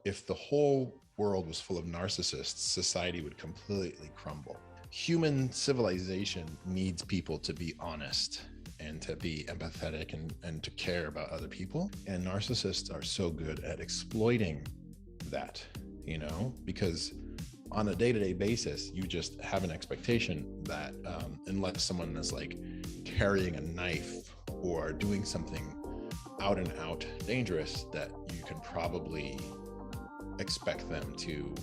if the whole world was full of narcissists, society would completely crumble. Human civilization needs people to be honest and to be empathetic and to care about other people. And narcissists are so good at exploiting that, because on a day-to-day basis, you just have an expectation that unless someone is like carrying a knife or doing something out and out dangerous, that you can probably expect them to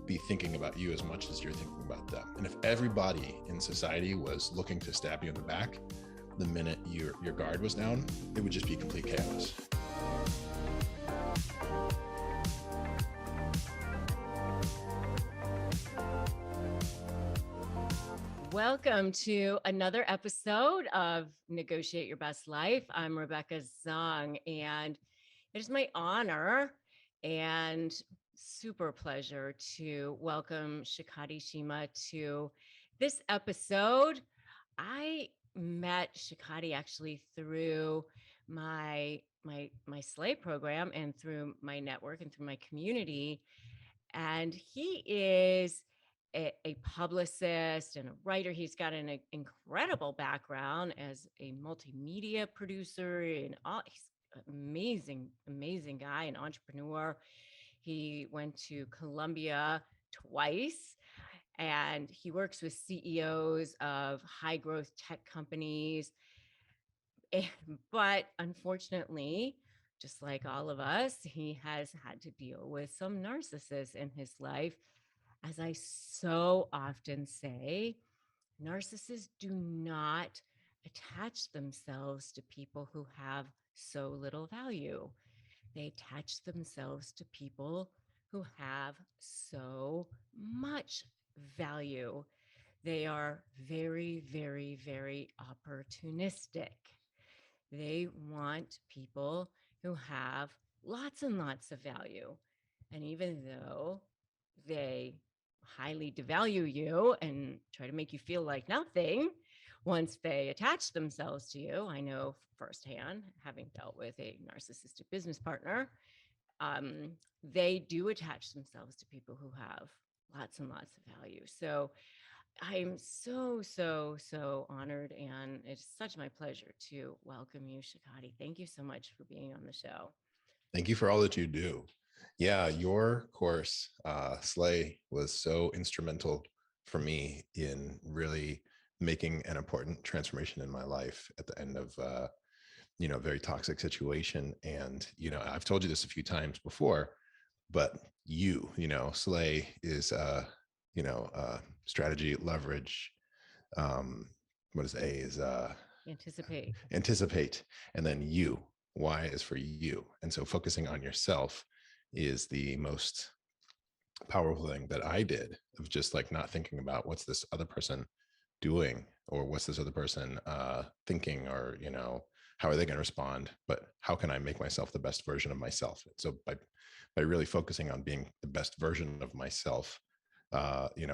be thinking about you as much as you're thinking about them. And if everybody in society was looking to stab you in the back the minute your guard was down, it would just be complete chaos. Welcome to another episode of Negotiate Your Best Life. I'm Rebecca Zung, and it is my honor and super pleasure to welcome Shikati Shima to this episode. I met Shikati actually through my Slay program and through my network and through my community. And he is a publicist and a writer. He's got an incredible background as a multimedia producer and all. He's an amazing guy, an entrepreneur. He went to Columbia twice, and he works with CEOs of high growth tech companies. But unfortunately, just like all of us, he has had to deal with some narcissists in his life. As I so often say, narcissists do not attach themselves to people who have so little value. They attach themselves to people who have so much value. They are very, very, very opportunistic. They want people who have lots and lots of value. And even though they highly devalue you and try to make you feel like nothing, once they attach themselves to you, I know firsthand, having dealt with a narcissistic business partner, they do attach themselves to people who have lots and lots of value. So I'm so honored, and it's such my pleasure to welcome you, Shikati. Thank you so much for being on the show. Thank you for all that you do. Yeah, your course, Slay, was so instrumental for me in really making an important transformation in my life at the end of a very toxic situation. And I've told you this a few times before, but Slay is strategy, leverage. What is A is anticipate, and then Y is for you. And so focusing on yourself is the most powerful thing that I did, of just like not thinking about what's this other person doing, or what's this other person thinking, or how are they going to respond, but how can I make myself the best version of myself. So by really focusing on being the best version of myself,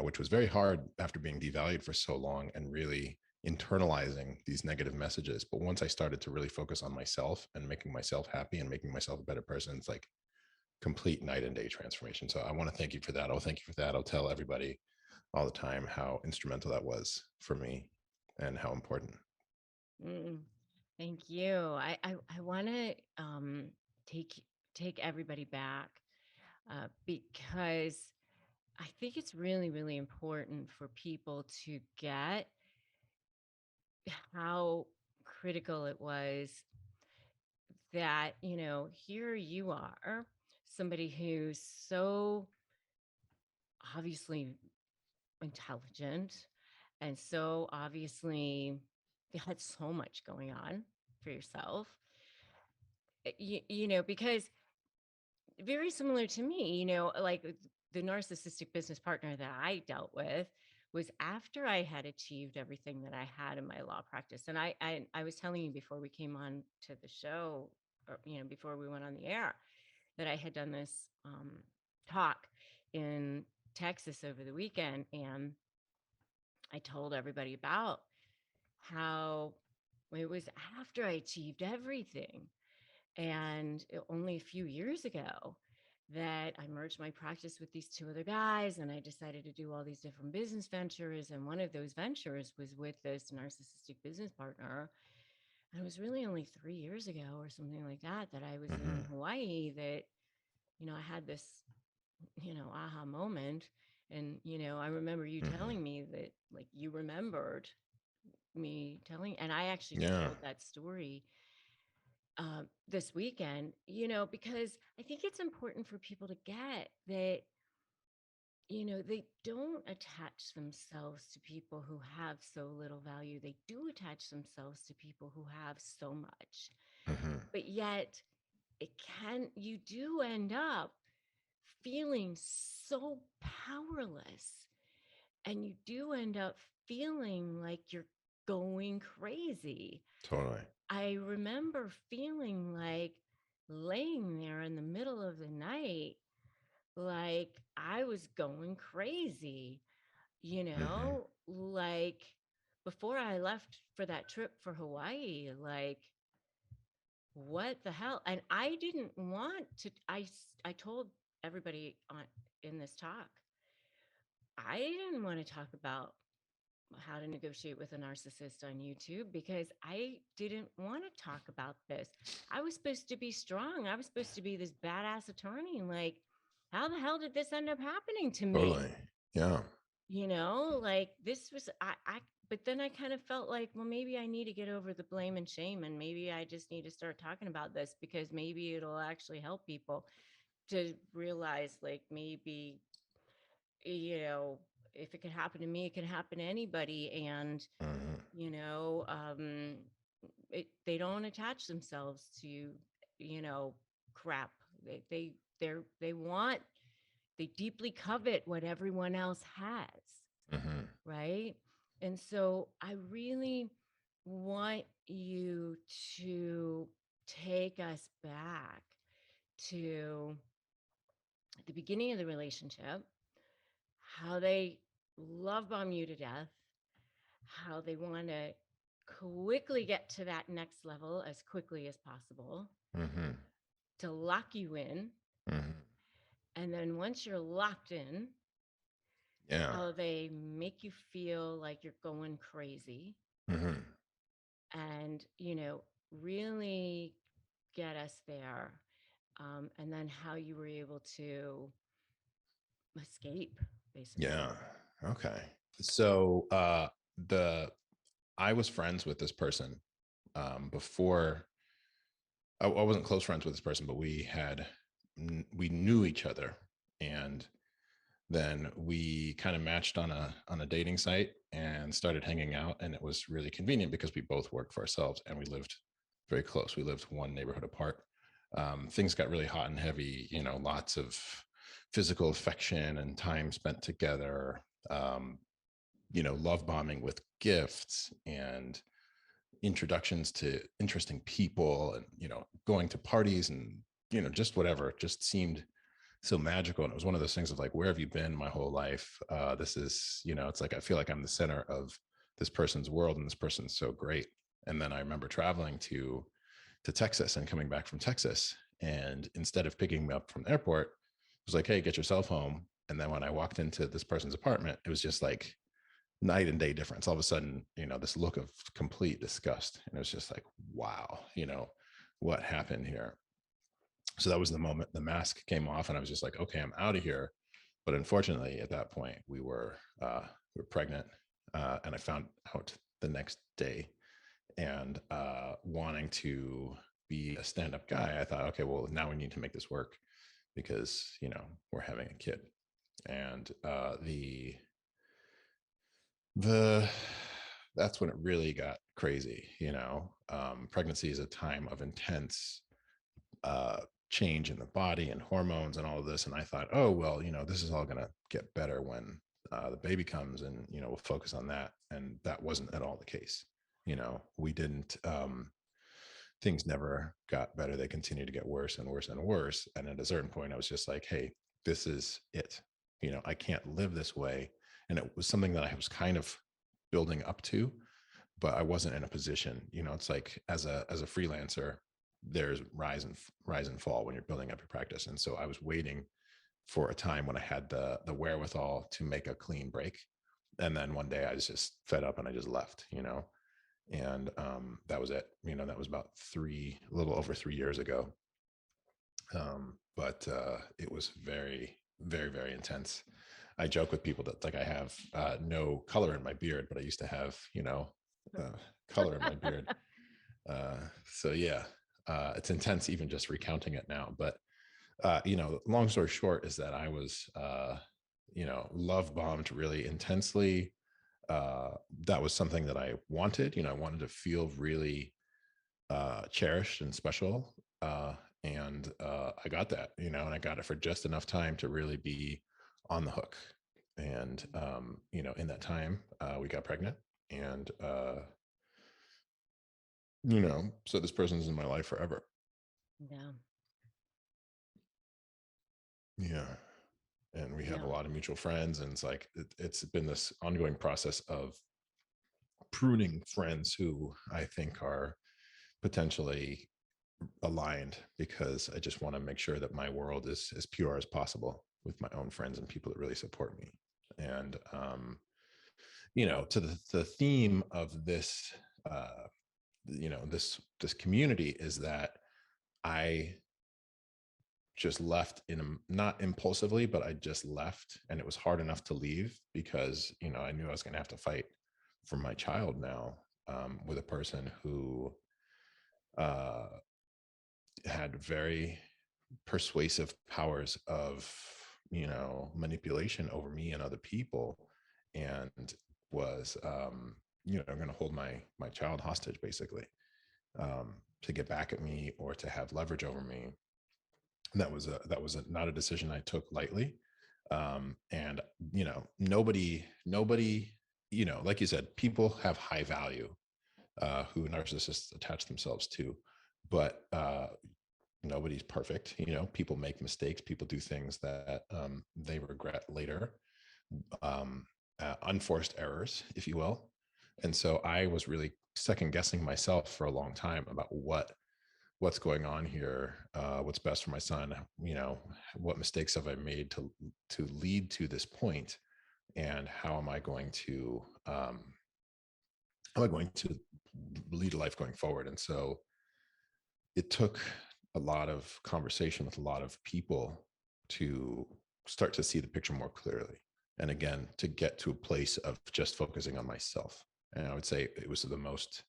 which was very hard after being devalued for so long and really internalizing these negative messages. But once I started to really focus on myself and making myself happy and making myself a better person, it's like complete night and day transformation. So I want to thank you for that. I'll thank you for that. I'll tell everybody all the time how instrumental that was for me and how important. Thank you. I want to take everybody back because I think it's really, really important for people to get how critical it was that, here you are, somebody who's so obviously intelligent and so obviously you had so much going on for yourself. Because very similar to me, like the narcissistic business partner that I dealt with was after I had achieved everything that I had in my law practice. And I was telling you before we came on to the show, or, before we went on the air, that I had done this talk in Texas over the weekend. And I told everybody about how it was after I achieved everything. And only a few years ago that I merged my practice with these two other guys, and I decided to do all these different business ventures. And one of those ventures was with this narcissistic business partner. And it was really only 3 years ago or something like that that I was Mm-hmm. in Hawaii that, I had this, aha moment. And, I remember you Mm-hmm. telling me that, like, you remembered me telling, and I actually Yeah. told that story this weekend, because I think it's important for people to get that, they don't attach themselves to people who have so little value. They do attach themselves to people who have so much. Mm-hmm. But yet, you do end up feeling so powerless, and you do end up feeling like you're going crazy. Totally. I remember feeling like laying there in the middle of the night, like I was going crazy, Mm-hmm. like before I left for that trip for Hawaii, like what the hell? And I didn't want to, I told everybody in this talk, I didn't want to talk about how to negotiate with a narcissist on YouTube because I didn't want to talk about this. I was supposed to be strong. I was supposed to be this badass attorney. Like, how the hell did this end up happening to me? Totally. Yeah. Like this was, but then I kind of felt like, well, maybe I need to get over the blame and shame. And maybe I just need to start talking about this because maybe it'll actually help people to realize, like, maybe, you know, if it could happen to me, it can happen to anybody. And Mm-hmm. you know um they don't attach themselves to crap. They deeply covet what everyone else has, Mm-hmm. right? And so I really want you to take us back to the beginning of the relationship, how they love bomb you to death, how they want to quickly get to that next level as quickly as possible, Mm-hmm. to lock you in. Mm-hmm. And then once you're locked in, Yeah. how they make you feel like you're going crazy Mm-hmm. and, really get us there. And then how you were able to escape, basically. Yeah. Okay. So the I was friends with this person before. I wasn't close friends with this person, but we knew each other, and then we kind of matched on a dating site and started hanging out. And it was really convenient because we both worked for ourselves and we lived very close. We lived one neighborhood apart. Things got really hot and heavy. Lots of physical affection and time spent together. Um, love bombing with gifts and introductions to interesting people, and going to parties, and just whatever. It just seemed so magical. And it was one of those things of like, where have you been my whole life? This is, it's like I feel like I'm the center of this person's world, and this person's so great. And then I remember traveling to Texas and coming back from Texas, and instead of picking me up from the airport, it was like, hey, get yourself home. And then when I walked into this person's apartment, it was just like night and day difference. All of a sudden, this look of complete disgust. And it was just like, wow, what happened here? So that was the moment the mask came off, and I was just like, okay, I'm out of here. But unfortunately, at that point, we were pregnant, and I found out the next day. And wanting to be a stand-up guy, I thought, okay, well, now we need to make this work because we're having a kid. And the that's when it really got crazy. Pregnancy is a time of intense uh, change in the body and hormones and all of this. And I thought, oh, well, this is all going to get better when the baby comes, and, we'll focus on that. And that wasn't at all the case. We didn't, things never got better. They continued to get worse and worse and worse. And at a certain point, I was just like, hey, this is it. I can't live this way. And it was something that I was kind of building up to, but I wasn't in a position. It's like as a freelancer, there's rise and fall when you're building up your practice. And so I was waiting for a time when I had the wherewithal to make a clean break. And then one day I was just fed up and I just left, and that was it. That was about a little over 3 years ago. But it was very, very, very intense. I joke with people that like I have no color in my beard, but I used to have, color in my beard. So yeah, it's intense even just recounting it now. But long story short is that I was, love bombed really intensely. That was something that I wanted. I wanted to feel really cherished and special. And I got that, and I got it for just enough time to really be on the hook. And, in that time, we got pregnant. And, so this person's in my life forever. Yeah. Yeah. And we have a Yeah. lot of mutual friends. And it's like, it's been this ongoing process of pruning friends who I think are potentially aligned, because I just want to make sure that my world is as pure as possible with my own friends and people that really support me. And, to the theme of this, this community is that I just left not impulsively, but I just left, and it was hard enough to leave because, I knew I was going to have to fight for my child now, with a person who, uh, had very persuasive powers of, manipulation over me and other people, and was, going to hold my child hostage, basically, to get back at me or to have leverage over me. And that was not a decision I took lightly. And nobody, like you said, people have high value, who narcissists attach themselves to, but nobody's perfect. People make mistakes, people do things that, they regret later, unforced errors, if you will. And so I was really second guessing myself for a long time about what's going on here, what's best for my son, what mistakes have I made to lead to this point, and how am I going to lead a life going forward. And so it took a lot of conversation with a lot of people to start to see the picture more clearly. And again, to get to a place of just focusing on myself. And I would say it was the most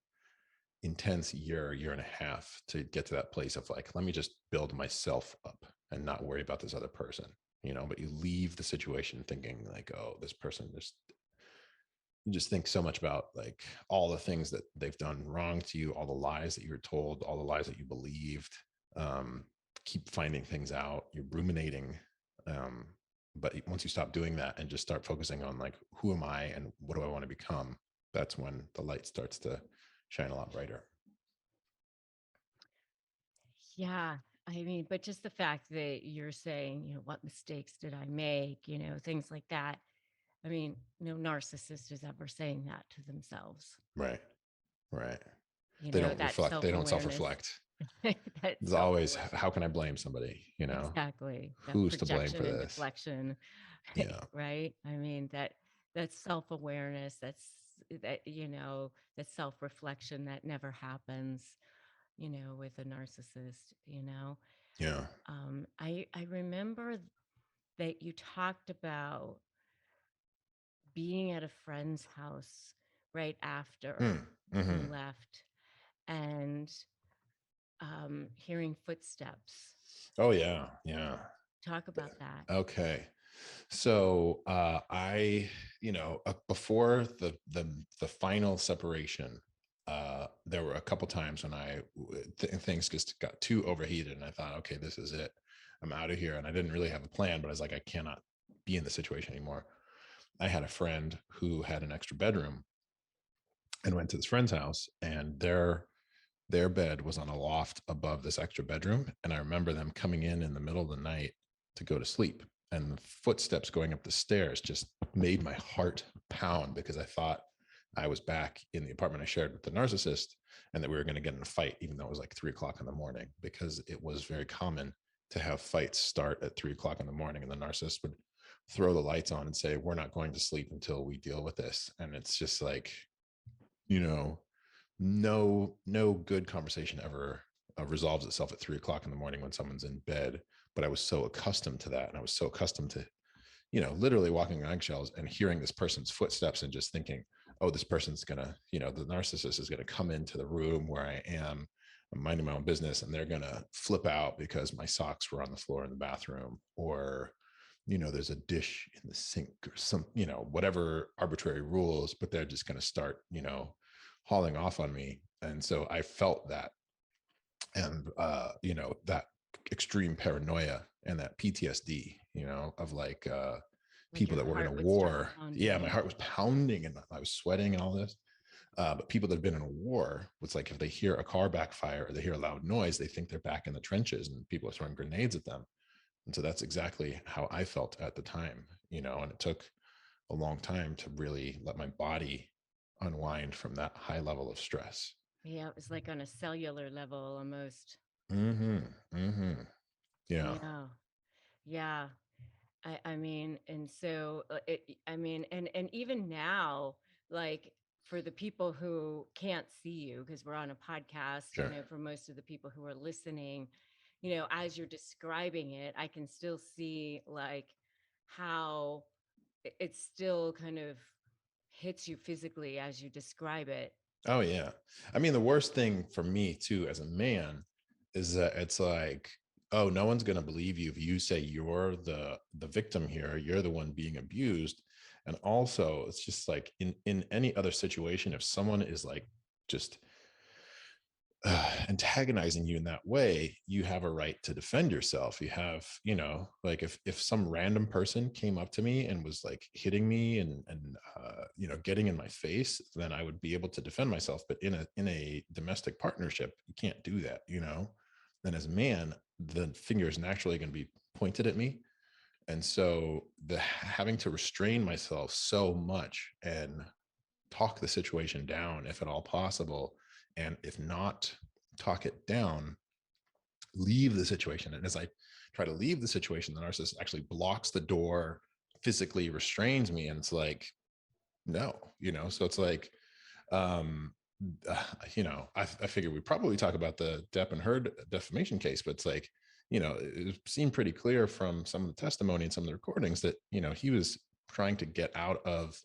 intense year and a half to get to that place of like, let me just build myself up and not worry about this other person, but you leave the situation thinking like, oh, this person you just think so much about like all the things that they've done wrong to you, all the lies that you were told, all the lies that you believed. um, Keep finding things out, you're ruminating. um, but once you stop doing that and just start focusing on like, who am I and what do I want to become, that's when the light starts to shine a lot brighter. Yeah. I mean, but just the fact that you're saying, what mistakes did I make, things like that. I mean, no narcissist is ever saying that to themselves. Right. Right. That They don't self-awareness, self-reflect. that There's always, self-awareness. how can I blame somebody? Exactly. That Who's to blame for projection and this? deflection, Yeah. right? I mean, that self-awareness, that self-reflection that never happens, with a narcissist. Yeah. I remember that you talked about being at a friend's house right after Mm. you Hmm. left and hearing footsteps. Oh yeah. Yeah. Talk about that. Okay. So I, before the final separation, there were a couple times when things just got too overheated, and I thought, okay, this is it. I'm out of here. And I didn't really have a plan, but I was like, I cannot be in this situation anymore. I had a friend who had an extra bedroom, and went to this friend's house, and their bed was on a loft above this extra bedroom. And I remember them coming in the middle of the night to go to sleep. And the footsteps going up the stairs just made my heart pound, because I thought I was back in the apartment I shared with the narcissist, and that we were going to get in a fight, even though it was like 3 o'clock in the morning, because it was very common to have fights start at 3 o'clock in the morning, and the narcissist would throw the lights on and say, "We're not going to sleep until we deal with this." And it's just like, you know, no good conversation ever resolves itself at 3 o'clock in the morning when someone's in bed. But I was so accustomed to that, and I was so accustomed to, literally walking on eggshells and hearing this person's footsteps and just thinking, oh, this person's gonna, the narcissist is gonna come into the room where I am, I'm minding my own business, and they're gonna flip out because my socks were on the floor in the bathroom, or there's a dish in the sink, or some, whatever arbitrary rules, but they're just gonna start, hauling off on me. And so I felt that, and that extreme paranoia and that PTSD, of like Like people your that were in a heart would start war. Yeah, my pounding. heart was pounding and I was sweating and all this. But people that have been in a war, it's like if they hear a car backfire or they hear a loud noise, they think they're back in the trenches and people are throwing grenades at them. And so that's exactly how I felt at the time, and it took a long time to really let my body unwind from that high level of stress. Yeah, it was like on a cellular level almost. Mm-hmm. Mm-hmm. Yeah. Yeah. Yeah. I mean, and so I mean, and even now, like for the people who can't see you, because we're on a podcast, Sure. for most of the people who are listening, as you're describing it, I can still see like how it still kind of hits you physically as you describe it. Oh yeah. I mean, the worst thing for me too as a man is that it's like, oh, no one's going to believe you if you say you're the victim here, you're the one being abused. And also, it's just like in any other situation, if someone is like just antagonizing you in that way, you have a right to defend yourself. You have, like if some random person came up to me and was like hitting me and getting in my face, then I would be able to defend myself. But in a domestic partnership, you can't do that. Then as a man, the finger is naturally going to be pointed at me. And so the having to restrain myself so much and talk the situation down if at all possible, and if not talk it down, leave the situation. And as I try to leave the situation, the narcissist actually blocks the door, physically restrains me, and it's like, no, so it's like, um I figure we probably talk about the Depp and Heard defamation case, but it's like, it seemed pretty clear from some of the testimony and some of the recordings that he was trying to get out of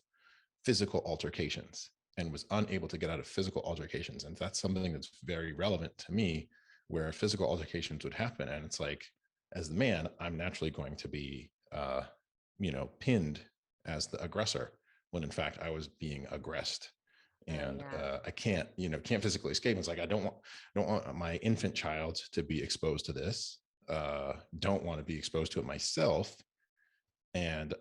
physical altercations and was unable to get out of physical altercations. And that's something that's very relevant to me, where physical altercations would happen. And it's like, as the man, I'm naturally going to be, pinned as the aggressor when in fact I was being aggressed. And Yeah. I can't physically escape. It's like, I don't want my infant child to be exposed to this. Don't want to be exposed to it myself, and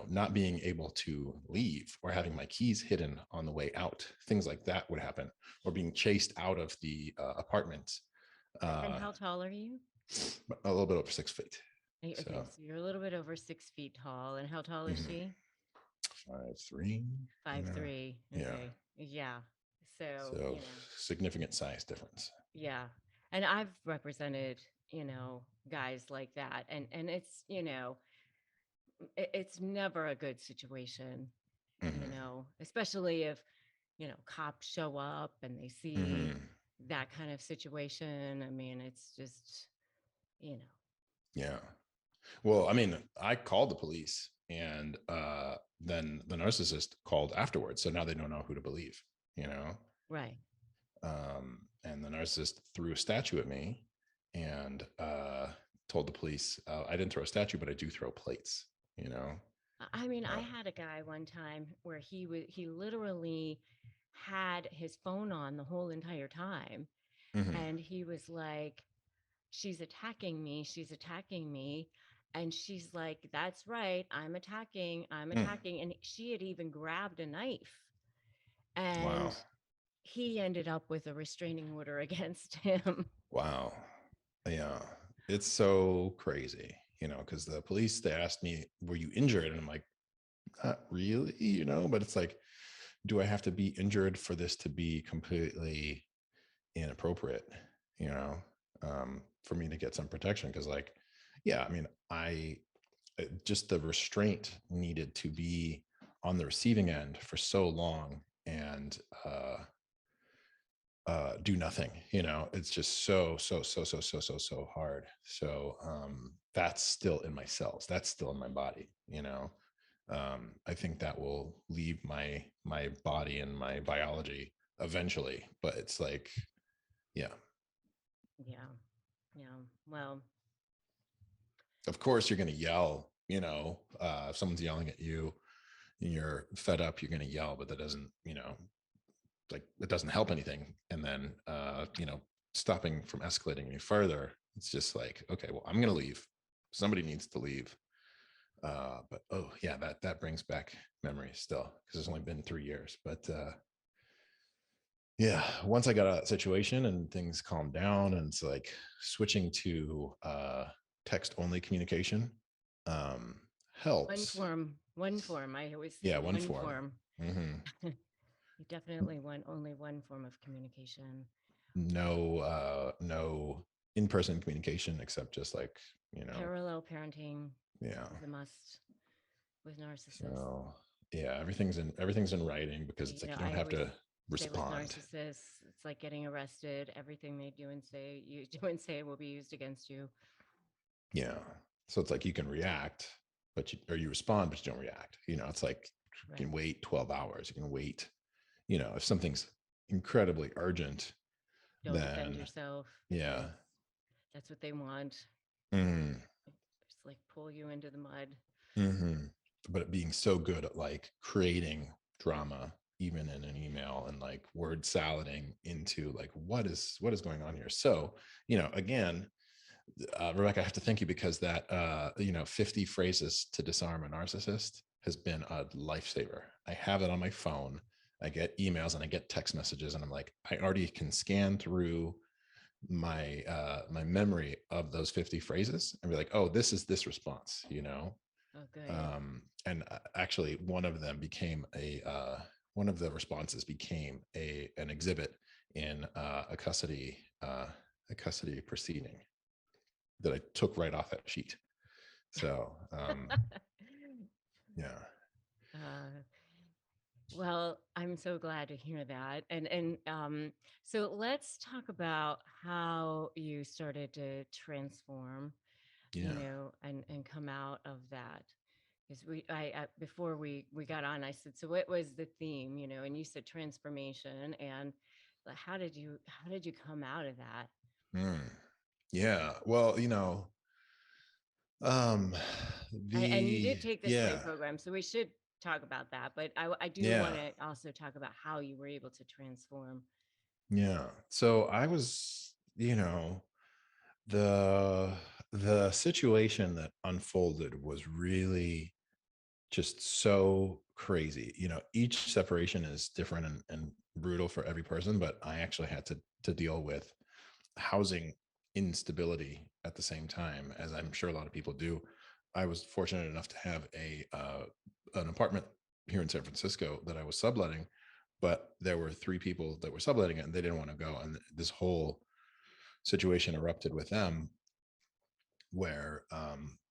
not being able to leave, or having my keys hidden on the way out, things like that would happen, or being chased out of the apartment. And uh how tall are you? a little bit over 6 feet. Okay, So so you're a little bit over 6 feet tall. And how tall is mhm. she? 5'3". 5'3". Yeah. Okay. Yeah. So, So significant size difference. yeah. And I've represented, guys like that. And it's, it's never a good situation, Hmm. especially if, cops show up and they see Hmm. that kind of situation. I mean, it's just, you know, Yeah. Well, I mean, I called the police, and then the narcissist called afterwards. So now they don't know who to believe, you know? right. And the narcissist threw a statue at me, and told the police, I didn't throw a statue, but I do throw plates, you know? I mean, I Uh, had a guy one time where he literally had his phone on the whole entire time. mhm. And he was like, she's attacking me. She's attacking me. And she's like, that's right. I'm attacking. I'm Mm. attacking. And she had even grabbed a knife. Wow. And he ended up with a restraining order against him. Wow. Yeah. It's so crazy, because the police, they asked me, were you injured? And I'm like, not really, but it's like, do I have to be injured for this to be completely inappropriate, you know, for me to get some protection? Because like, yeah, I mean, just the restraint needed to be on the receiving end for so long and do nothing, you know, it's just so hard. So that's still in my cells, that's still in my body, you know. I think that will leave my body and my biology eventually, but it's like, yeah, Yeah. Yeah. Well, of course you're going to yell, you know, if someone's yelling at you and you're fed up, you're going to yell, but that doesn't, you know, like it doesn't help anything. And then you know, stopping from escalating any further, it's just like, okay, well, I'm going to leave, somebody needs to leave. But oh yeah, that brings back memories still, because it's only been 3 years. But yeah, once I got out of that situation and things calmed down, and it's like switching to text only communication um helps. one form. I always say Yeah, one one form. form. Mm-hmm. You definitely want only one form of communication. No in-person communication, except just like, you know, Parallel parenting yeah. is a must with narcissists. So yeah, everything's in writing, because it's like you don't I have always to say with respond. narcissists, it's like getting arrested. Everything they do and say, you do and say, will be used against you. Yeah. So it's like you can react, but you respond, but you don't react. You know, it's like you Right. can wait 12 hours. You can wait, you know, if something's incredibly urgent, Don't defend then yourself yeah. because that's what they want. Mm-hmm. Just like pull you into the mud. Mm-hmm. But being so good at like creating drama, even in an email, and like word salading into like what is going on here. So, you know, again, Rebecca, I have to thank you, because that, you know, 50 phrases to disarm a narcissist has been a lifesaver. I have it on my phone. I get emails and I get text messages, and I'm like, I already can scan through my memory of those 50 phrases and be like, oh, this is this response, you know. Oh, good. And actually, one of the responses became an exhibit in a custody proceeding that I took right off that sheet. So yeah, uh, well, I'm so glad to hear that. And so let's talk about how you started to transform, yeah, and come out of that. Because before we got on, I said, so what was the theme, and you said transformation, and how did you come out of that? mm, yeah. Well, you know, um, And you did take the sway yeah, program, so we should talk about that. But I do want yeah, to also talk about how you were able to transform. yeah. So I was, you know, the the situation that unfolded was really just so crazy. You know, each separation is different and brutal for every person, but I actually had to deal with housing instability at the same time, as I'm sure a lot of people do. I was fortunate enough to have an apartment here in San Francisco that I was subletting, but there were three people that were subletting it and they didn't want to go. And this whole situation erupted with them, where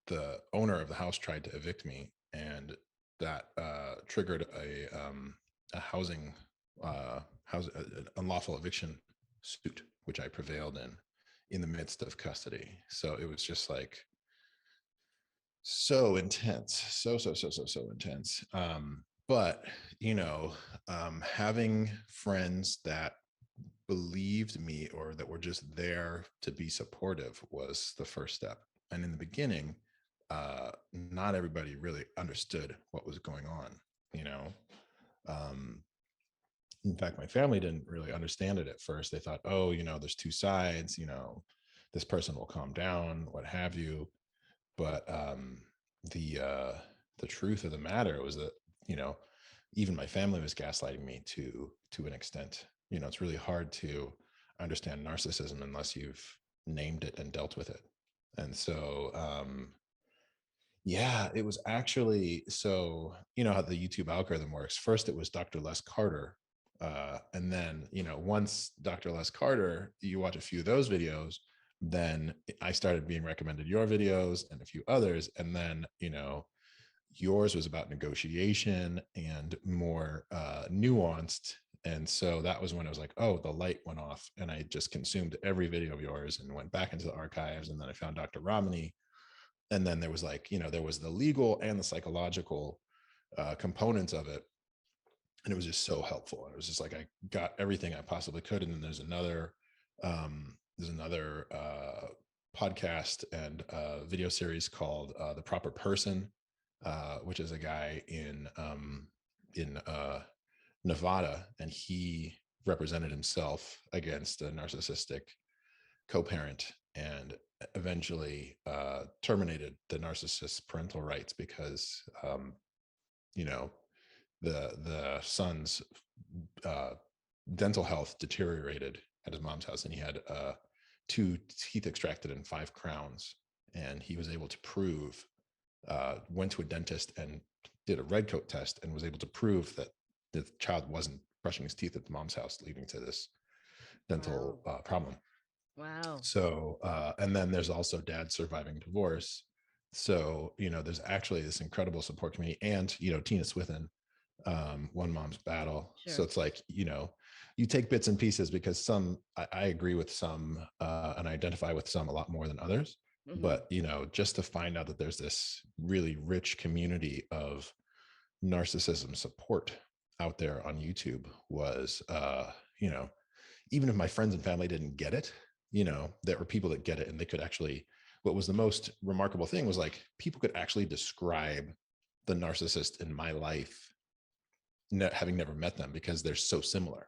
the owner of the house tried to evict me, and that triggered a an unlawful eviction suit, which I prevailed in the midst of custody. So it was just like so intense, so intense. But you know, having friends that believed me or that were just there to be supportive was the first step. And in the beginning, not everybody really understood what was going on, you know. Um, in fact, my family didn't really understand it at first. They thought, oh, you know, there's two sides, you know, this person will calm down, what have you. But the uh, the truth of the matter was that, you know, even my family was gaslighting me to an extent. You know, it's really hard to understand narcissism unless you've named it and dealt with it. And so, Yeah, it was actually, so you know how the YouTube algorithm works. First, it was Dr. Les Carter. And then, once Dr. Les Carter, you watch a few of those videos, then I started being recommended your videos and a few others. And then, yours was about negotiation and more nuanced. And so that was when I was like, oh, the light went off. And I just consumed every video of yours and went back into the archives. And then I found Dr. Romney, and then there was like, there was the legal and the psychological components of it, and it was just so helpful. And it was just like I got everything I possibly could. And then there's another podcast and video series called The Proper Person, which is a guy in Nevada, and he represented himself against a narcissistic co-parent, and eventually terminated the narcissist's parental rights because you know the son's uh, dental health deteriorated at his mom's house, and he had 2 teeth extracted and 5 crowns, and he was able to prove, went to a dentist and did a red coat test and was able to prove that the child wasn't brushing his teeth at the mom's house, leading to this Wow. dental problem. Wow. So, and then there's also dad surviving divorce. So, there's actually this incredible support community, and, Tina Swithin, One Mom's Battle. So Sure. it's like, you take bits and pieces, because I agree with some, and I identify with some a lot more than others. Hmm. But, just to find out that there's this really rich community of narcissism support out there on YouTube was, you know, even if my friends and family didn't get it, there were people that get it, and they could actually, what was the most remarkable thing was like people could actually describe the narcissist in my life, having never met them, because they're so similar.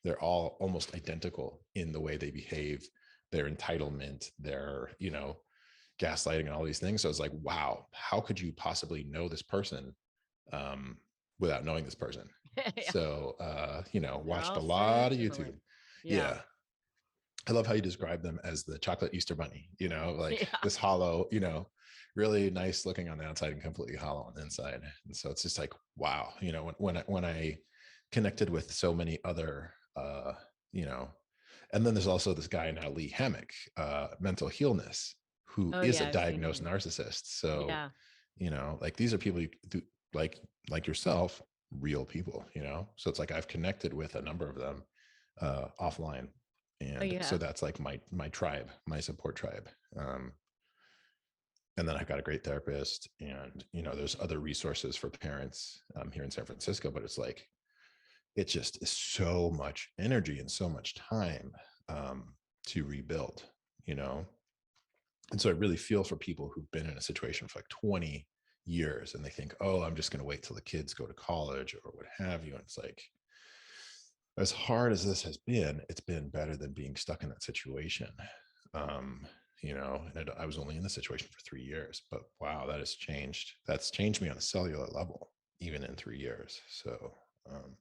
They're all almost identical in the way they behave, their entitlement, their, gaslighting and all these things. So it's like, wow, how could you possibly know this person um, without knowing this person? Yeah. So, They're watched all a so lot of similar. YouTube. Yeah. Yeah. I love how you describe them as the chocolate Easter bunny, like Yeah. this hollow, really nice looking on the outside and completely hollow on the inside. And so it's just like, wow, when I connected with so many other, you know, and then there's also this guy now, Lee Hammock, Mental Healness, who Oh is yeah, a I've seen diagnosed him. narcissist. So, Yeah. like these are people like like yourself, real people, So it's like I've connected with a number of them offline, Oh, and you so have? that's like my tribe, my support tribe. And then I've got a great therapist, and there's other resources for parents here in San Francisco, but it's like it just is so much energy and so much time to rebuild, you know and so I really feel for people who've been in a situation for like 20 years, and they think, oh, I'm just going to wait till the kids go to college or what have you. And it's like, as hard as this has been, it's been better than being stuck in that situation. Um, and I was only in the situation for 3 years, but wow, that has changed. That's changed me on a cellular level, even in 3 years. So, um,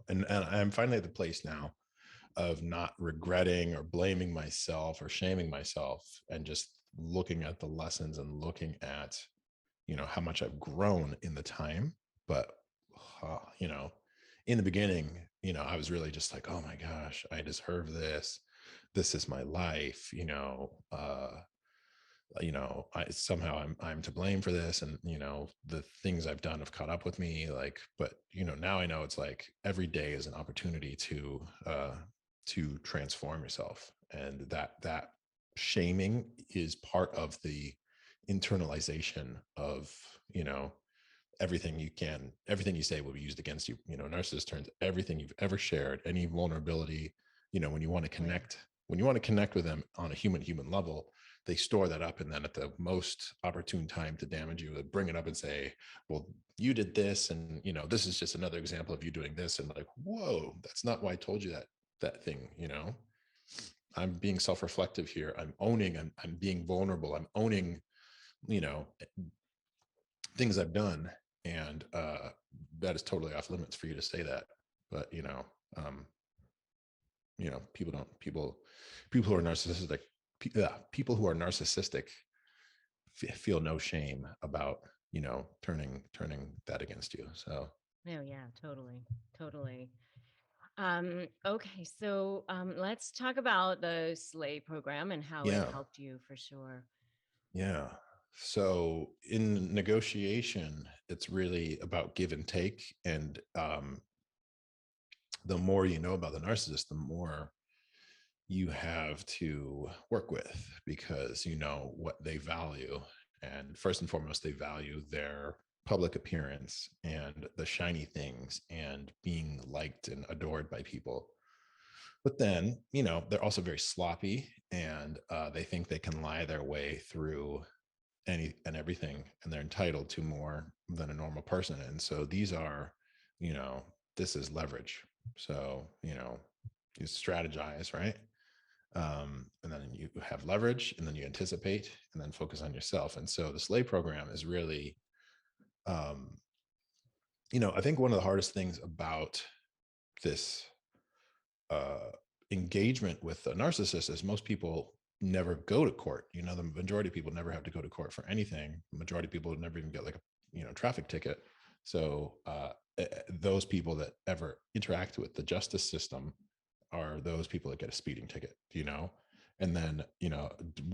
and I'm finally at the place now of not regretting or blaming myself or shaming myself, and just looking at the lessons and looking at, how much I've grown in the time. But, in the beginning, I was really just like, oh my gosh, I deserve this. This is my life, I somehow I'm to blame for this, and the things I've done have caught up with me. Like, but now I know it's like every day is an opportunity to transform yourself, and that shaming is part of the internalization of everything you say will be used against you. Narcissist turns everything you've ever shared, any vulnerability, when you want to Oh yeah. connect with them on a human level, they store that up, and then at the most opportune time to damage you, they bring it up and say, well, you did this, and this is just another example of you doing this. And like, whoa, that's not why I told you that thing. I'm being self-reflective here. I'm being vulnerable. I'm owning, you know things I've done. And that is totally off limits for you to say that. But um, people don't people who are narcissistic, people who are narcissistic feel no shame about, turning that against you. So Oh yeah, totally. Totally. Okay, so let's talk about the Slay program and how it yeah. helped you for sure. Yeah. So in negotiation, it's really about give and take. And the more you know about the narcissist, the more you have to work with, because you know what they value. And first and foremost, they value their public appearance and the shiny things and being liked and adored by people. But then, they're also very sloppy, and they think they can lie their way through any and everything, and they're entitled to more than a normal person. And so these are, you know this is leverage. So you strategize, right? And then you have leverage, and then you anticipate, and then focus on yourself. And so the Slay program is really, um, I think one of the hardest things about this uh, engagement with a narcissist is most people never go to court. The majority of people never have to go to court for anything. The majority of people never even get like a traffic ticket. So those people that ever interact with the justice system are those people that get a speeding ticket, and then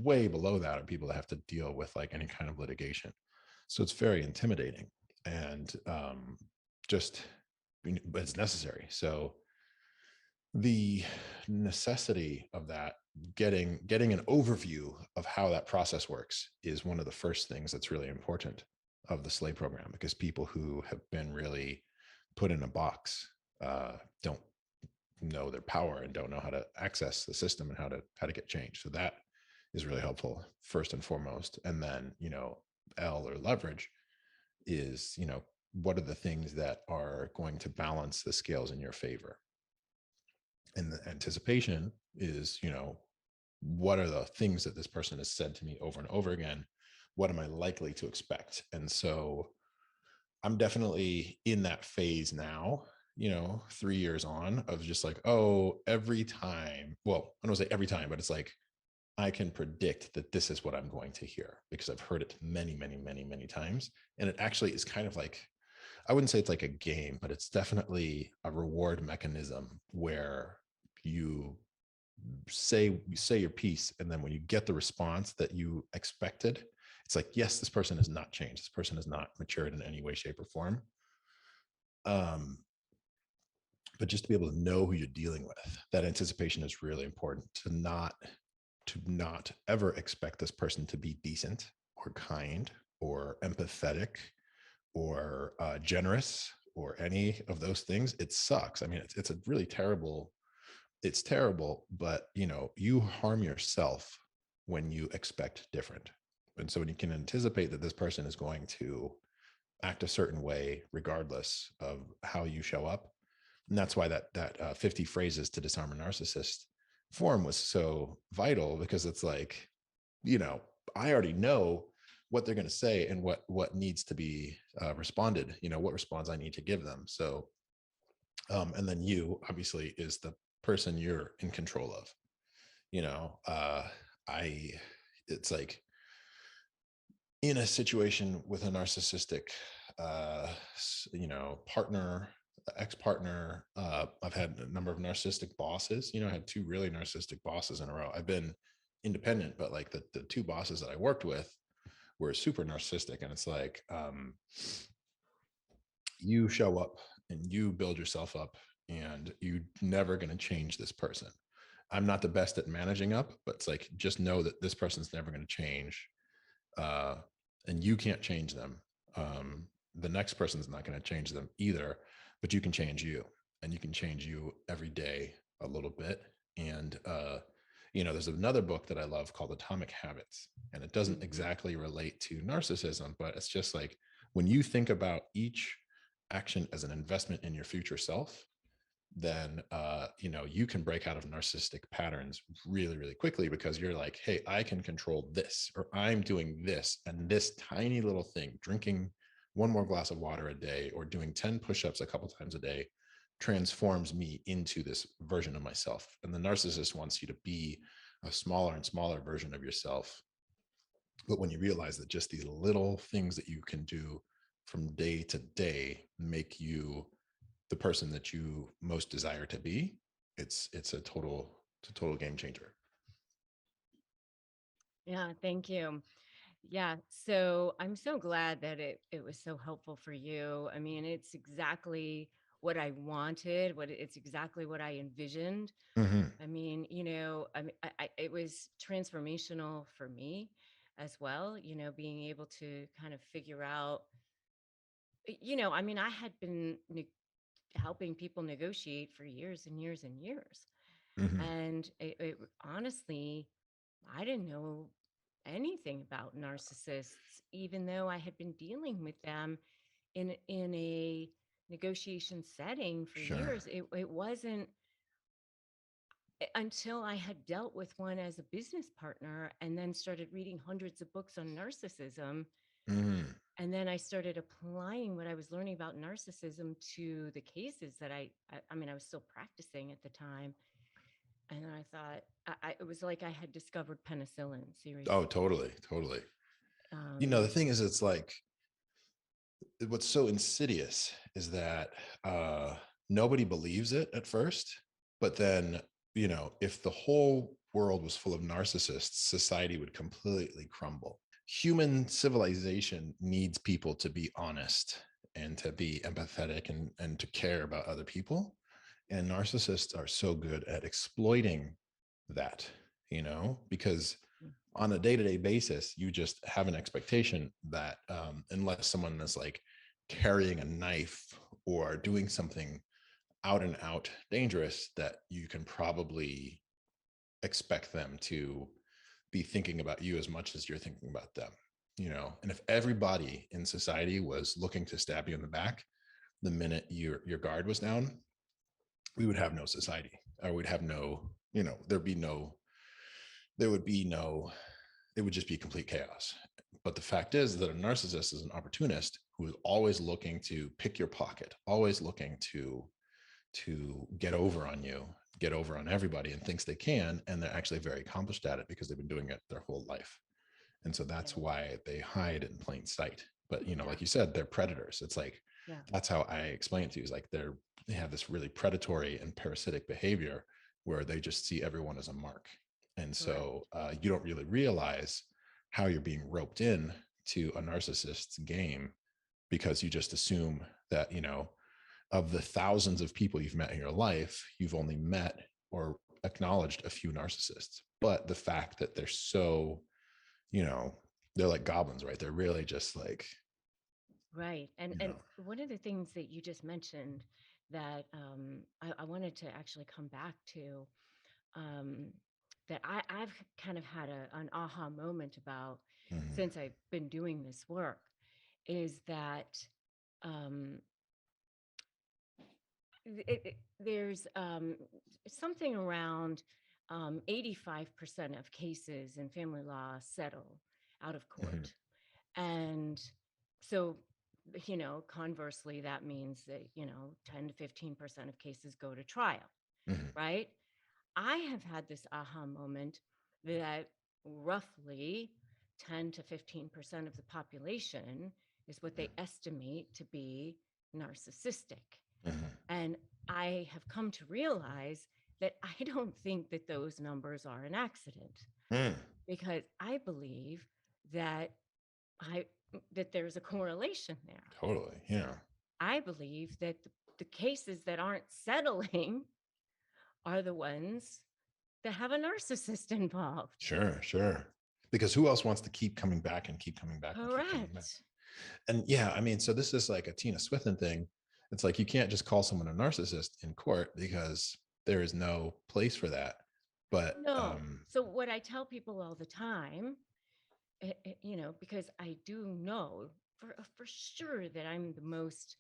way below that are people that have to deal with like any kind of litigation. So it's very intimidating, and just but it's necessary. So the necessity of that, getting an overview of how that process works, is one of the first things that's really important of the Slay program, because people who have been really put in a box don't know their power and don't know how to access the system and how to get change. So that is really helpful first and foremost. And then L, or leverage, is what are the things that are going to balance the scales in your favor. And the anticipation is, what are the things that this person has said to me over and over again? What am I likely to expect? And so I'm definitely in that phase now, 3 years on, of just like, oh, every time, well, I don't say every time, but it's like, I can predict that this is what I'm going to hear because I've heard it many, many, many, many times. And it actually is kind of like, I wouldn't say it's like a game, but it's definitely a reward mechanism where you say your piece, and then when you get the response that you expected, it's like, yes, this person has not changed. This person has not matured in any way, shape, or form. Um, but just to be able to know who you're dealing with, that anticipation is really important. To not ever expect this person to be decent or kind or empathetic or generous or any of those things. It sucks. I mean, it's a really terrible, it's terrible, but you harm yourself when you expect different. And so when you can anticipate that this person is going to act a certain way regardless of how you show up, and that's why that 50 phrases to disarm a narcissist form was so vital, because it's like, I already know what they're going to say and what needs to be responded, what response I need to give them. So and then you obviously is the person you're in control of. you know uh I It's like, in a situation with a narcissistic uh partner, ex-partner, I've had a number of narcissistic bosses. I had two really narcissistic bosses in a row. I've been independent, but like the two bosses that I worked with were super narcissistic. And it's like, you show up and you build yourself up, and you never going to change this person. I'm not the best at managing up, but it's like, just know that this person's never going to change, uh, and you can't change them. The next person's not going to change them either, but you can change you, and you can change you every day a little bit. And there's another book that I love called Atomic Habits, and it doesn't Mhm. exactly relate to narcissism, but it's just like, when you think about each action as an investment in your future self, then you can break out of narcissistic patterns really, really quickly, because you're like, hey, I can control this, or I'm doing this, and this tiny little thing, drinking one more glass of water a day or doing 10 push-ups a couple times a day, transforms me into this version of myself. And the narcissist wants you to be a smaller and smaller version of yourself, But when you realize that just these little things that you can do from day to day make you the person that you most desire to be, it's a total game changer. Yeah, thank you. Yeah, so I'm so glad that it was so helpful for you. I mean, it's exactly what I wanted, it's exactly what I envisioned. Mm-hmm. I mean, I mean, it was transformational for me as well, being able to kind of figure out, I mean, I had been helping people negotiate for years and years and years. Mm-hmm. And honestly, I didn't know anything about narcissists, even though I had been dealing with them in a negotiation setting for Sure. years. It wasn't until I had dealt with one as a business partner and then started reading hundreds of books on narcissism. Mm-hmm. And then I started applying what I was learning about narcissism to the cases that I mean, I was still practicing at the time. And I thought, it was like I had discovered penicillin, Oh, seriously. totally, totally. The Um, thing is, it's like what's so insidious is that nobody believes it at first, but then, if the whole world was full of narcissists, society would completely crumble. Human civilization needs people to be honest and to be empathetic and to care about other people. And narcissists are so good at exploiting that, because mm, on a day-to-day basis you just have an expectation that unless someone is like carrying a knife or doing something out and out dangerous, that you can probably expect them to be thinking about you as much as you're thinking about them. And if everybody in society was looking to stab you in the back the minute your guard was down, we would have no society, or we'd have no, there'd be no, there would be no, it would just be complete chaos. But the fact is that a narcissist is an opportunist who is always looking to pick your pocket, always looking to get over on you, get over on everybody, and thinks they can, and they're actually very accomplished at it because they've been doing it their whole life. And so yeah, that's why they hide in plain sight. But yeah, like you said, they're predators. It's like yeah, that's how I explain it to you. Is like they have this really predatory and parasitic behavior where they just see everyone as a mark. And correct. so you don't really realize how you're being roped in to a narcissist's game, because you just assume that, of the thousands of people you've met in your life, you've only met or acknowledged a few narcissists. But the fact that they're so, you know, they're like goblins, right? They're really just like, Right. And you and know, one of the things that you just mentioned that I wanted to actually come back to, um, that I've kind of had an aha moment about mhm, since I've been doing this work is that um, there's something around 85% of cases in family law settle out of mhm, court. And so, conversely, that means that, 10 to 15% of cases go to trial, mhm, right? I have had this aha moment that roughly 10 to 15% of the population is what they estimate to be narcissistic. mhm, And I have come to realize that I don't think that those numbers are an accident mhm. because I believe that I that there's a correlation there. Totally. Yeah. I believe that the cases that aren't settling are the ones that have a narcissist involved. Sure. Sure. Because who else wants to keep coming back and keep coming back and keep coming back? Correct. And yeah, I mean, so this is like a Tina Swithin thing. It's like you can't just call someone a narcissist in court because there is no place for that. But No. So what I tell people all the time, because I do know for sure that I'm the most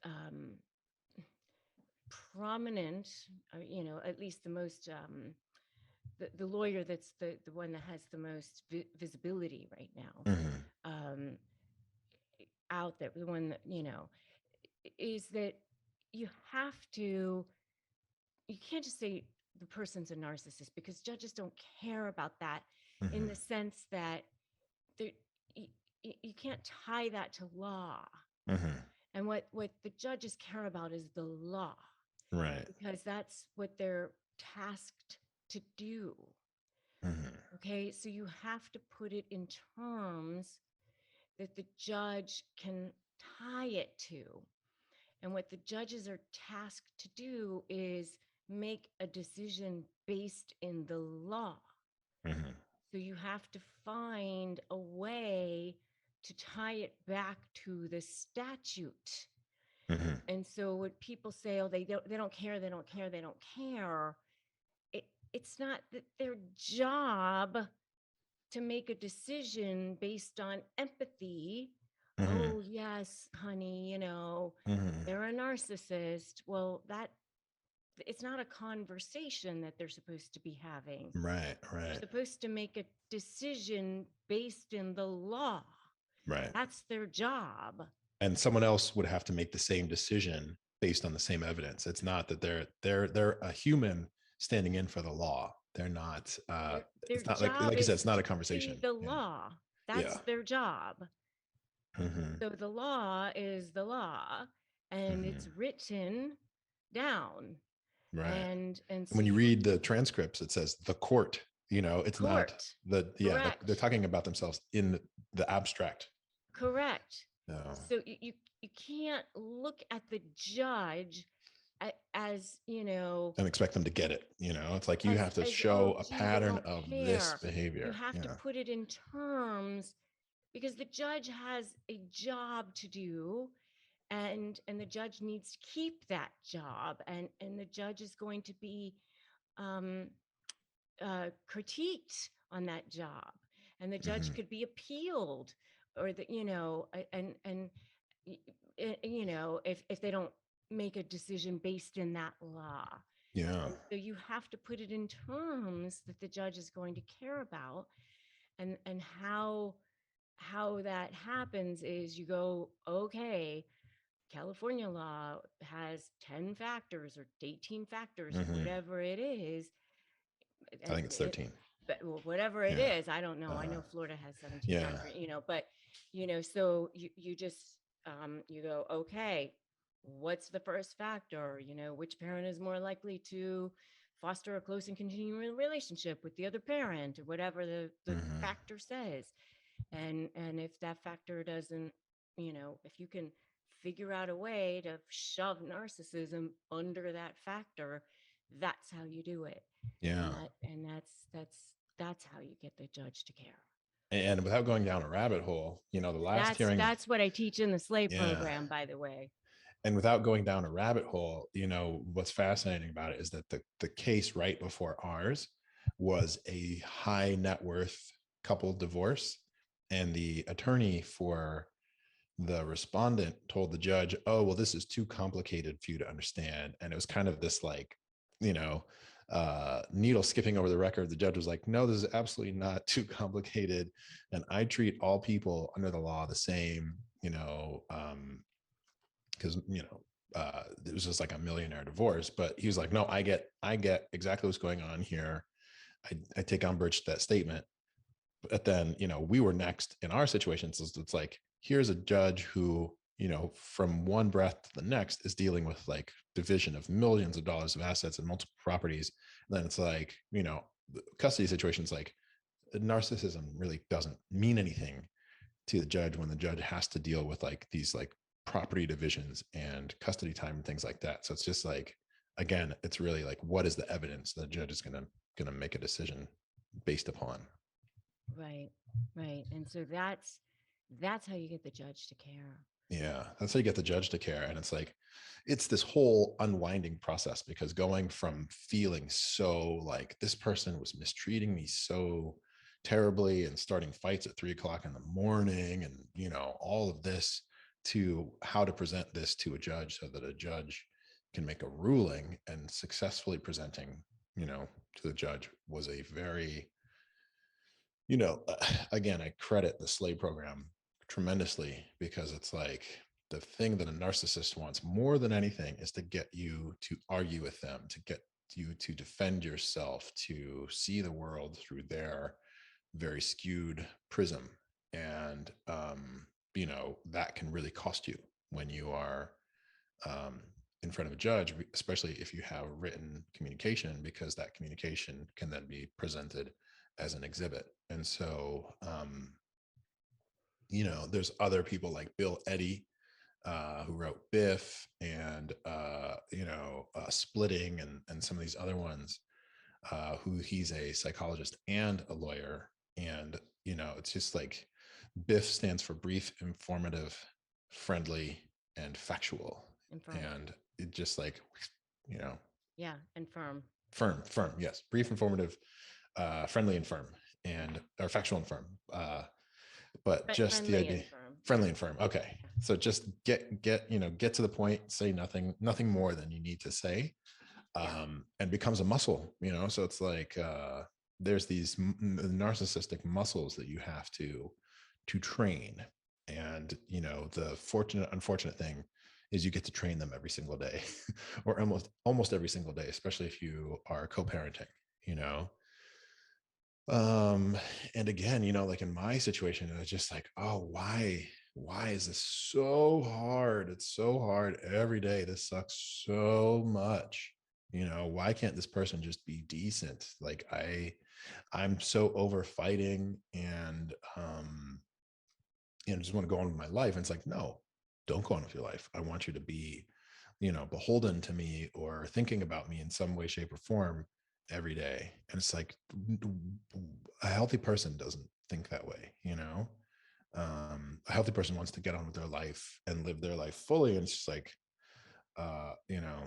um, prominent, at least the most the lawyer that's the one that has the most visibility right now, mhm, um, out there, the one that, is that you have to, you can't just say the person's a narcissist because judges don't care about that in mhm, the sense that can't tie that to law. Mm-hmm. And what the judges care about is the law, Right. because that's what they're tasked to do. Mm-hmm. Okay, so you have to put it in terms that the judge can tie it to. And what the judges are tasked to do is make a decision based in the law. Mm-hmm. So you have to find a way to tie it back to the statute. Mm-hmm. And so when people say, "Oh, they don't care, they don't care, they don't care," it it's not that their job to make a decision based on empathy. Mm-hmm. Oh, yes, honey, Mm-hmm. they're a narcissist. Well, that it's not a conversation that they're supposed to be having. Right. They're Right. supposed to make a decision based in the law. Right. That's their job. And someone else would have to make the same decision based on the same evidence. It's not that they're a human standing in for the law. They're not. Their It's not like job you said. is It's not a to be conversation. the Yeah. law. Yeah. That's their job. Mm-hmm. So the law is the law, and Mm-hmm. it's written down. Right. And And so when you you read the transcripts, it says the court. It's not court. they're Correct. talking about themselves in the abstract. Correct. No. So you can't look at the judge as, And expect them to get it. It's like you have to as, oh, show a gee, they pattern don't of this care. You behavior. have to Yeah. put it in terms, because the judge has a job to do, and the judge needs to keep that job, and the judge is going to be um critiqued on that job, and the judge Mm-hmm. could be appealed, or the and if they don't make a decision based in that law. Yeah. And so you have to put it in terms that the judge is going to care about. And how that happens is you go, okay, California law has 10 factors or 18 factors or Mm-hmm. whatever it is. I And think it's 13. but whatever it Yeah. is, I don't know. I Uh, know Florida has 17 yeah. factors, but so you just you go, okay, what's the first factor? Which parent is more likely to foster a close and continuing relationship with the other parent, or whatever the Mm-hmm. factor says. And if that factor doesn't, if you can figure out a way to shove narcissism under that factor, that's how you do it. Yeah. And that's how you get the judge to care. And without going down a rabbit hole, the last That's hearing, that's what I teach in the slave yeah. program, by the way. And without going down a rabbit hole, what's fascinating about it is that the case right before ours was a high net worth couple divorce. And the attorney for the respondent told the judge, "Oh, well, this is too complicated for you to understand." And it was kind of this like, you know, needle skipping over the record. The judge was like, "No, this is absolutely not too complicated. And I treat all people under the law the same, because, it was just like a millionaire divorce." But he was like, "No, I get exactly what's going on here. I take umbrage to that statement." But then, we were next in our situation. So it's like, here's a judge who, from one breath to the next is dealing with like division of millions of dollars of assets and multiple properties. And then it's like, the custody situations, like narcissism really doesn't mean anything to the judge when the judge has to deal with like these like property divisions and custody time and things like that. So it's just like, again, it's really like, what is the evidence the judge is gonna make a decision based upon? Right, right. And so that's how you get the judge to care. Yeah, that's how you get the judge to care. And it's like, it's this whole unwinding process, because going from feeling so like this person was mistreating me so terribly and starting fights at 3 o'clock in the morning and, all of this, to how to present this to a judge so that a judge can make a ruling, and successfully presenting, to the judge was a very, again, I credit the slave program tremendously, because it's like the thing that a narcissist wants more than anything is to get you to argue with them, to get you to defend yourself, to see the world through their very skewed prism. And that can really cost you when you are um, in front of a judge, especially if you have written communication, because that communication can then be presented as an exhibit. And so, there's other people like Bill Eddy, who wrote Biff and, Splitting and some of these other ones, who he's a psychologist and a lawyer. And, it's just like Biff stands for brief, informative, friendly, and factual. And firm. And it just like, you know, Yeah. And firm. firm. Yes. Brief, informative, friendly and firm, and or factual and firm. But just the Friendly idea, and firm. friendly and firm. Okay. So just get to the point, say nothing more than you need to say, and becomes a muscle, so it's like, there's these narcissistic muscles that you have to train. And the unfortunate thing is you get to train them every single day or almost every single day, especially if you are co-parenting, you know um and again, like in my situation, it was just like, oh, why is this so hard? It's so hard every day. This sucks so much. Why can't this person just be decent? Like, I'm so over fighting, and just want to go on with my life. And it's like, no, don't go on with your life. I want you to be, beholden to me or thinking about me in some way, shape, or form every day. And it's like, a healthy person doesn't think that way. A healthy person wants to get on with their life and live their life fully. And it's just like, uh, you know,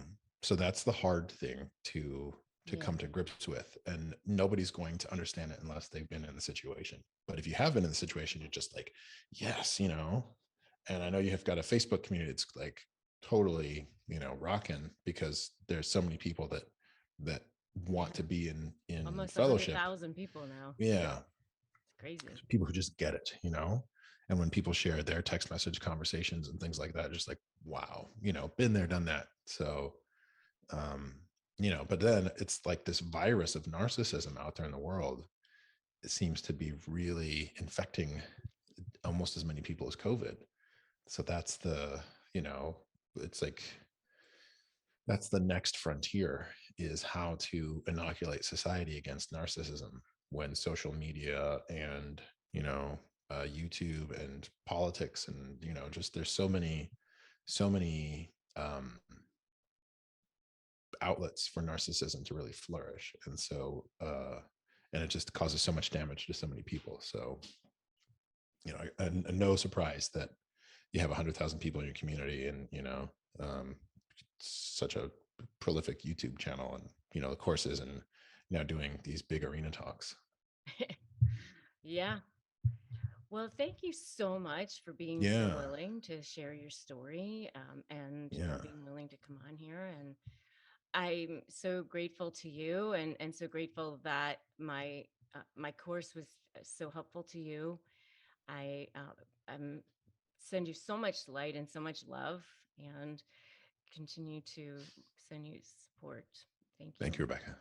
so that's the hard thing to Yeah. come to grips with. And nobody's going to understand it unless they've been in the situation. But if you have been in the situation, you're just like, yes. And I know you have got a Facebook community. It's like totally, rocking, because there's so many people that want Yeah. to be in Almost fellowship. 100,000 people now. Yeah. It's crazy. People who just get it. And when people share their text message conversations and things like that, just like, wow, been there, done that. So, um, but then it's like this virus of narcissism out there in the world. It seems to be really infecting almost as many people as COVID. So that's it's like, that's the next frontier, is how to inoculate society against narcissism, when social media and, YouTube and politics and, just there's so many outlets for narcissism to really flourish. And so, and it just causes so much damage to so many people. So, and no surprise that you have 100,000 people in your community, and, um, such a prolific YouTube channel, and, the courses, and now doing these big arena talks. Yeah. Well, thank you so much for being so Yeah. willing to share your story, and Yeah. being willing to come on here. And I'm so grateful to you, and so grateful that my course was so helpful to you. I'm send you so much light and so much love, and continue to send you support. Thank Thank you. you, Rebecca.